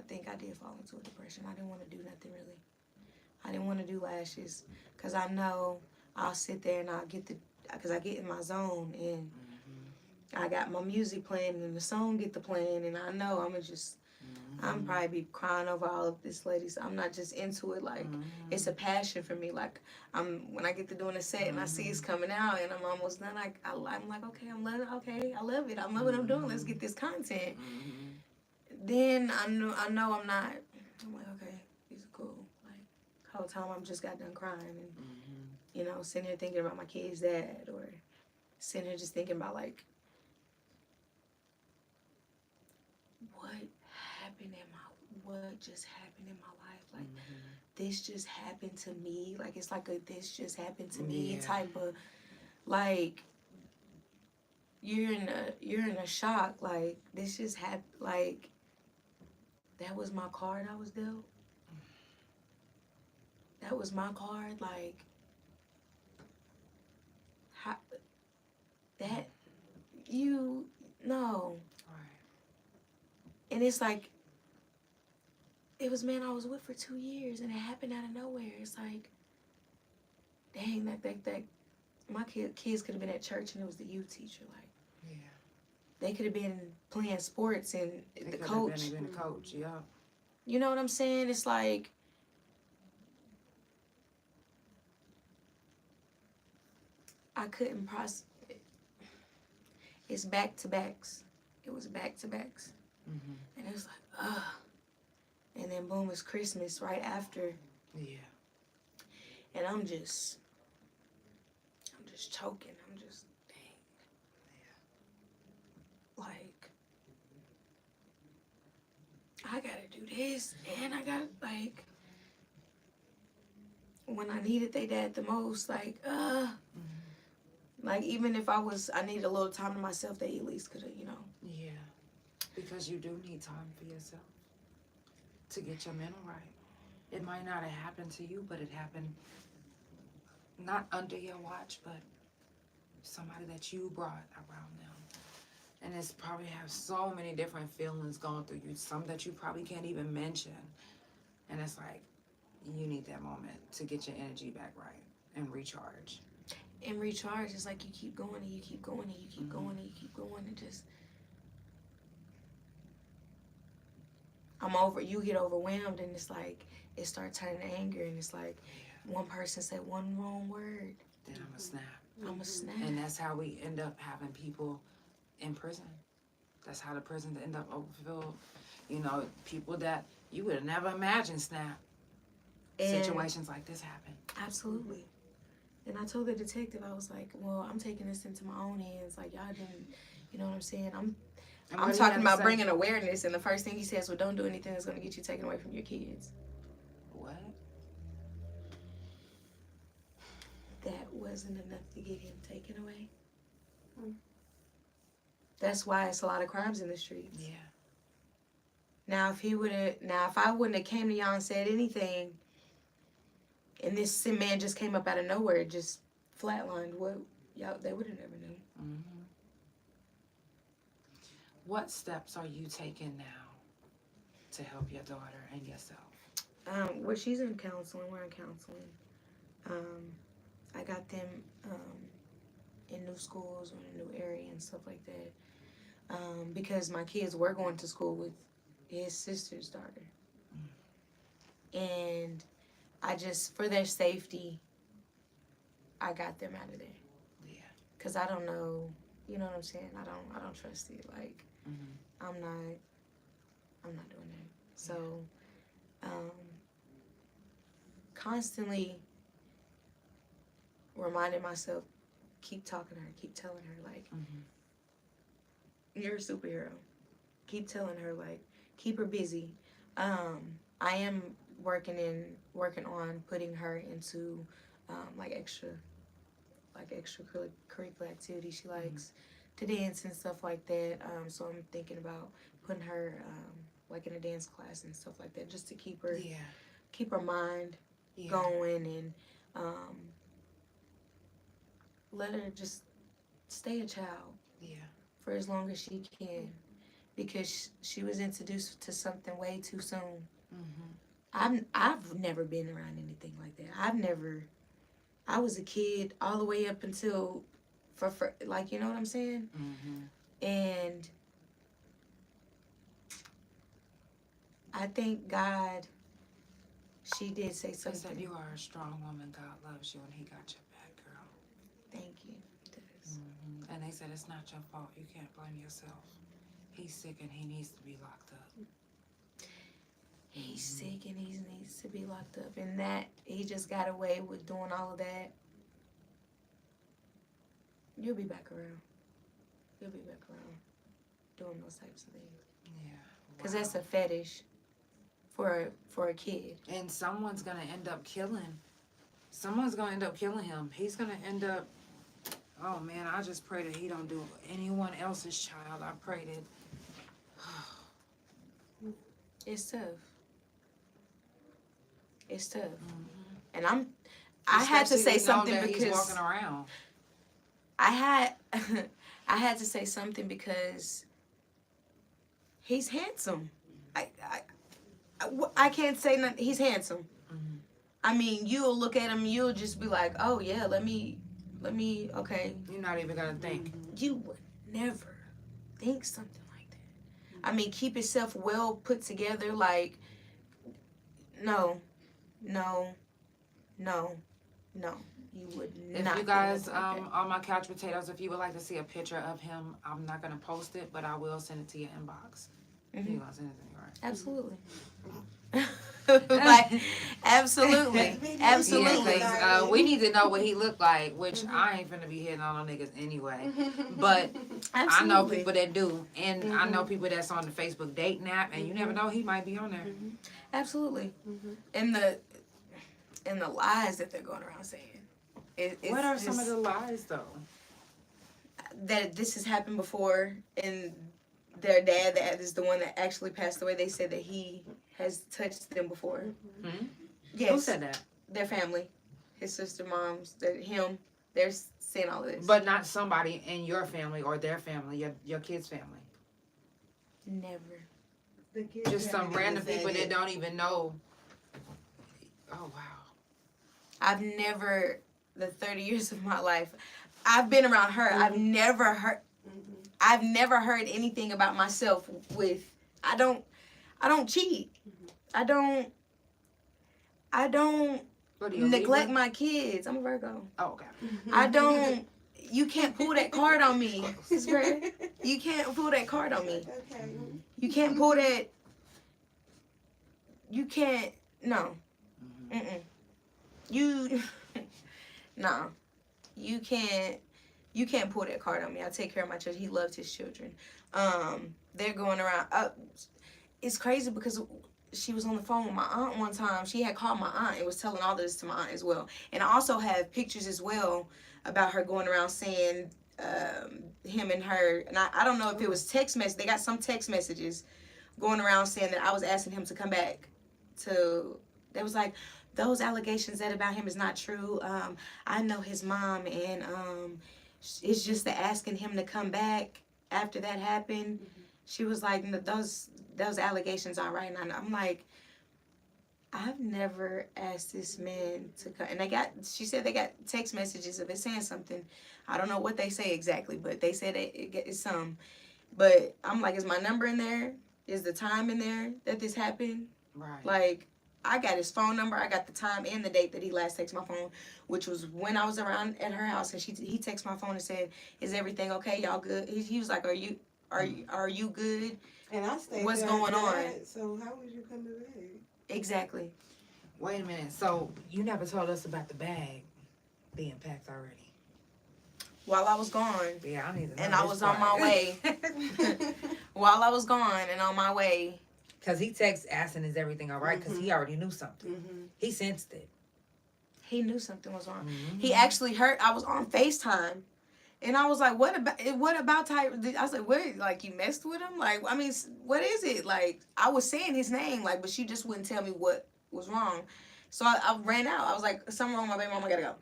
think I did fall into a depression. I didn't want to do nothing really. I didn't want to do lashes because I know I'll sit there and because I get in my zone and I got my music playing and the song get to playing and I know I'm probably be crying over all of this, ladies. I'm not just into it. Like, it's a passion for me. Like, when I get to doing a set and I see it's coming out and I'm almost done, I'm like, okay, I love it. I love what I'm doing. Let's get this content. Then I know I'm not. I'm like, okay, these are cool. Like, the whole time I'm just got done crying and, sitting here thinking about my kid's dad or sitting here just thinking about, like, what just happened in my life. Like, this just happened to me. Like, it's like this just happened to me type of, like, you're in a shock. Like, this just happened. Like, that was my card I was dealt. That was my card. Like, how, that, no. And it's like, it was man I was with for 2 years and it happened out of nowhere. It's like, dang, that my kids could have been at church and it was the youth teacher. Like, they could have been playing sports and the coach. They could have been the coach, yeah. You know what I'm saying? It's like, I couldn't process. It's back to backs. It was back to backs. And it was like, ugh. And then boom, it's Christmas right after. Yeah. And I'm just choking. I'm just, dang. Yeah. Like, I gotta do this. And I gotta, like, when I needed they dad the most, like, like, even if I needed a little time to myself, they at least could have, Yeah. Because you do need time for yourself to get your mental right. It might not have happened to you, but it happened not under your watch, but somebody that you brought around them. And it's probably have so many different feelings going through you, some that you probably can't even mention. And it's like, you need that moment to get your energy back right and recharge. And recharge is like you keep going and you keep going and you keep going and you keep going and just, you get overwhelmed and it's like, it starts turning to anger and it's like, one person said one wrong word. Then I'm a snap. I'm a snap. And that's how we end up having people in prison. That's how the prisons end up overfilled. People that you would have never imagined snap. And situations like this happen. Absolutely. And I told the detective, I was like, well, I'm taking this into my own hands. Like, y'all didn't, you know what I'm saying? I'm talking about bringing awareness, and the first thing he says, well, don't do anything that's going to get you taken away from your kids. What? That wasn't enough to get him taken away. That's why it's a lot of crimes in the streets. Yeah. Now, if I wouldn't have came to y'all and said anything, and this man just came up out of nowhere, just flatlined, they would have never known. What steps are you taking now to help your daughter and yourself? Well, she's in counseling. We're in counseling. I got them in new schools or in a new area and stuff like that. Because my kids were going to school with his sister's daughter. And I just, for their safety, I got them out of there. Yeah. Cause I don't know, you know what I'm saying? I don't trust it. Like, I'm not doing that. So, constantly reminding myself, keep talking to her, keep telling her, like, you're a superhero. Keep telling her, like, keep her busy. I am working on putting her into, like extracurricular activities she likes. to dance and stuff like that. So I'm thinking about putting her like in a dance class and stuff like that, just to keep her mind going, and let her just stay a child for as long as she can, because she was introduced to something way too soon. I've never been around anything like that. I was a kid all the way up until for like, you know what I'm saying? And I thank God she did say They something. said you are a strong woman. God loves you, and He got your back, girl. Thank you. And they said it's not your fault. You can't blame yourself. He's sick and he needs to be locked up. He's sick and he needs to be locked up, and that he just got away with doing all of that. You'll be back around. You'll be back around doing those types of things. Yeah. Because that's a fetish for a kid. And someone's gonna end up killing. Someone's gonna end up killing him. He's gonna end up. Oh man, I just pray that he don't do anyone else's child. I pray that. It's tough. It's tough. And I had to say something because he's walking around. I had to say something because he's handsome. I can't say nothing. He's handsome. I mean, you'll look at him, you'll just be like, oh yeah, let me, okay. You're not even gonna think. You would never think something like that. I mean, keep yourself well put together. Like, no. You would If not. you guys, think like that. on my couch potatoes, if you would like to see a picture of him, I'm not gonna post it, but I will send it to your inbox. You gonna send it to me, right? Absolutely. Like, absolutely. Yeah, we need to know what he looked like, which I ain't finna be hitting on no niggas anyway. But I know people that do, and I know people that's on the Facebook dating app, and you never know, he might be on there. Absolutely. And the lies that they're going around saying. What are some of the lies, though? That this has happened before, and their dad, that is the one that actually passed away, they said that he has touched them before. Yes. Who said that? Their family. His sister, moms, him. They're saying all of this. But not somebody in your family or their family, your kid's family. Never. Just some random people that don't even know. Oh, wow. I've never, the 30 years of my life, I've been around her. I've never heard anything about myself with, I don't cheat. I don't neglect my kids. I'm a Virgo. Oh, okay. I don't, you can't pull that card on me. It's great. You can't pull that card on me. Okay. You can't pull that, you can't, no. No. You can't pull that card on me. I take care of my children. He loved his children. They're going around. It's crazy because she was on the phone with my aunt one time. She had called my aunt and was telling all this to my aunt as well. And I also have pictures as well about her going around saying him and her. And I don't know if it was text message. They got some text messages going around saying that I was asking him to come back to. They was like, those allegations that about him is not true. I know his mom, and it's just the asking him to come back after that happened. She was like, no, those allegations aren't right. And I'm like, I've never asked this man to come. And she said they got text messages of it saying something. I don't know what they say exactly, but they said it's some. But I'm like, is my number in there? Is the time in there that this happened? Right. Like, I got his phone number. I got the time and the date that he last texted my phone, which was when I was around at her house. And he texted my phone and said, "Is everything okay? Y'all good?" He was like, "Are you good?" And I stayed What's there going after on? that, so how would you come to bed? Exactly. Wait a minute. So you never told us about the bag being packed already. While I was gone, Yeah, I need to know. and I was on my way. While I was gone and on my way. Because he texted asking, is everything all right? Because he already knew something. He sensed it. He knew something was wrong. He actually heard, I was on FaceTime, And I was like, what about Tyre? I was like, what? Like, you messed with him? Like, I mean, what is it? Like, I was saying his name, like, but she just wouldn't tell me what was wrong. So I ran out. I was like, something wrong with my baby mama, I gotta go.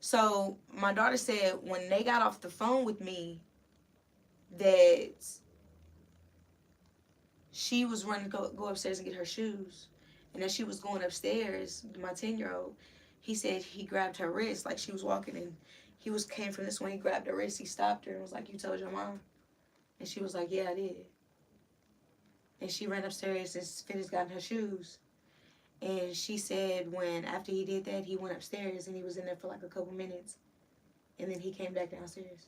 So my daughter said when they got off the phone with me that she was running to go upstairs and get her shoes. And as she was going upstairs, my 10-year-old, he said he grabbed her wrist like she was walking in. He came from this one. He grabbed her wrist. He stopped her and was like, "You told your mom?" And she was like, "Yeah, I did." And she ran upstairs and finished getting her shoes. And she said when after he did that, he went upstairs and he was in there for like a couple minutes, and then he came back downstairs.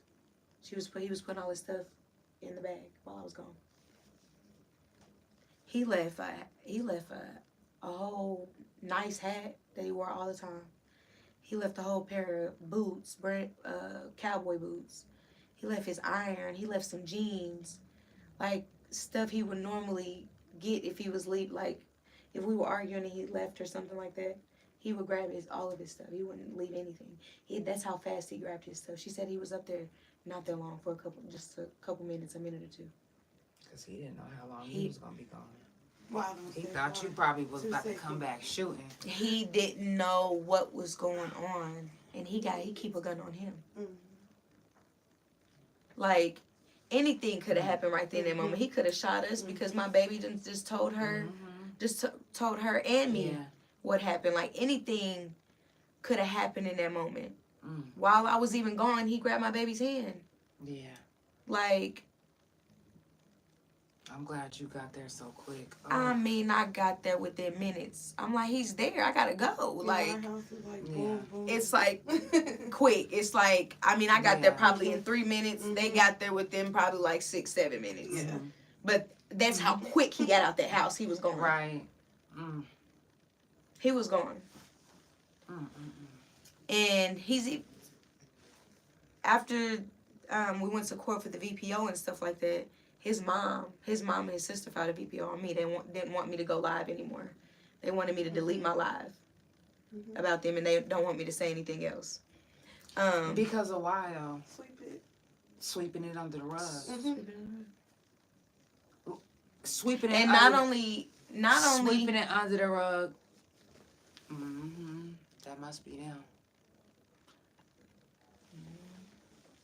He was putting all his stuff in the bag while I was gone. He left a whole nice hat that he wore all the time. He left a whole pair of boots, cowboy boots. He left his iron. He left some jeans, like stuff he would normally get if he was like if we were arguing and he left or something like that. He would grab all of his stuff. He wouldn't leave anything. That's how fast he grabbed his stuff. She said he was up there not that long for just a couple minutes, a minute or two. Because he didn't know how long he was gonna be gone. Well, He thought you probably was about to come back shooting. He didn't know what was going on, and he keep a gun on him. Mm-hmm. Like anything could have happened right there in that moment. He could have shot us because my baby just told her, told her and me what happened. Like anything could have happened in that moment. While I was even gone, he grabbed my baby's hand. Yeah. Like. I'm glad you got there so quick. Oh. I mean, I got there within minutes. I'm like, he's there. I gotta go. Like, boom, boom. It's like quick. It's like, I mean, I got there probably in 3 minutes. They got there within probably like 6-7 minutes. Yeah. But that's how quick he got out that house. He was gone. Right. He was gone. And after we went to court for the VPO and stuff like that, his mom and his sister filed a VPO on me. They didn't want me to go live anymore. They wanted me to delete my live about them, and they don't want me to say anything else. Because of why though? Sweeping it under the rug. Mm-hmm. Sweeping it. And not only sweeping it under the rug. That must be them.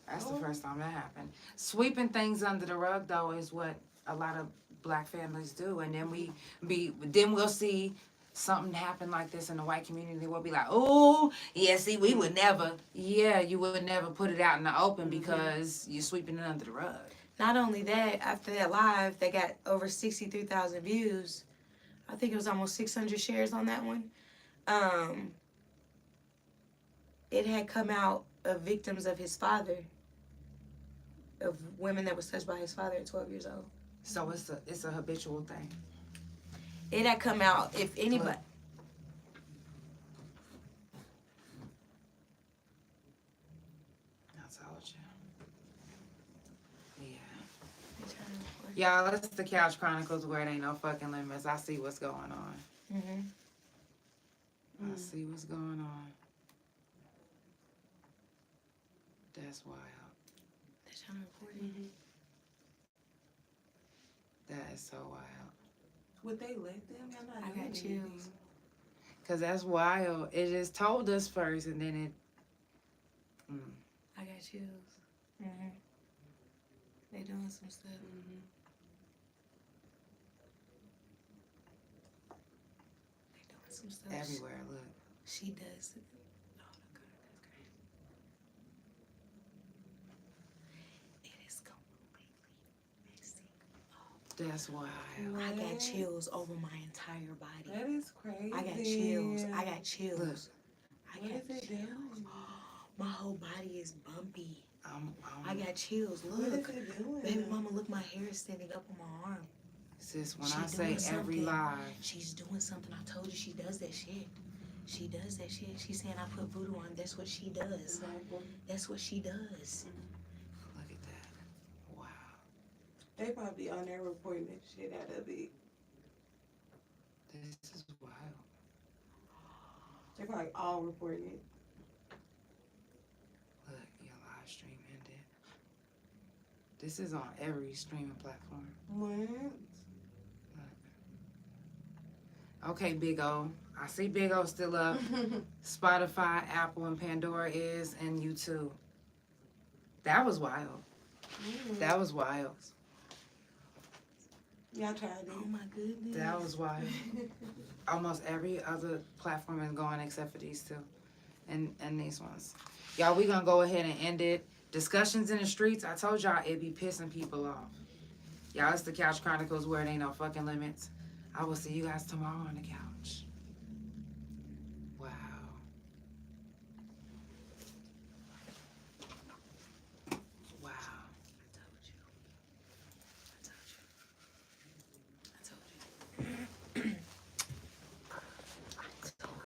That's the first time that happened. Sweeping things under the rug, though, is what a lot of black families do. And then we'll see something happen like this in the white community. We'll be like, oh, yeah, see, we would never. Yeah, you would never put it out in the open because you're sweeping it under the rug. Not only that, after that live, they got over 63,000 views. I think it was almost 600 shares on that one. It had come out of victims of his father. Of women that was touched by his father at 12 years old. So it's a habitual thing. It had come out if anybody. Look. I told you. Yeah. Y'all, it's the Couch Chronicles where it ain't no fucking limits. I see what's going on. I see what's going on. That's wild. That is so wild. Would they let them? I got chills. Cause that's wild. It just told us first, and then it. I got chills. They doing some stuff. They doing some stuff. Everywhere, look. She does it. That's wild. I got chills over my entire body. That is crazy. I got chills. I got chills. Look. What is it doing? My whole body is bumpy. I got chills. What is Look. it doing? Baby mama, look, my hair is standing up on my arm. Sis, when She I say doing every something. live. She's doing something. I told you she does that shit. She does that shit. She's saying I put voodoo on. That's what she does. Exactly. That's what she does. Look at that. Wow. They probably on there reporting that shit out of it. This is wild. They're probably all reporting it. Look, your live stream ended. This is on every streaming platform. What? Okay, Big O. I see Big O still up. Spotify, Apple, and Pandora is, and YouTube. That was wild. That was wild. Y'all tried it. Oh my goodness. That was wild. Almost every other platform is going except for these two. And these ones. Y'all, we gonna go ahead and end it. Discussions in the streets, I told y'all it be pissing people off. Y'all, it's the Couch Chronicles where it ain't no fucking limits. I will see you guys tomorrow on the couch.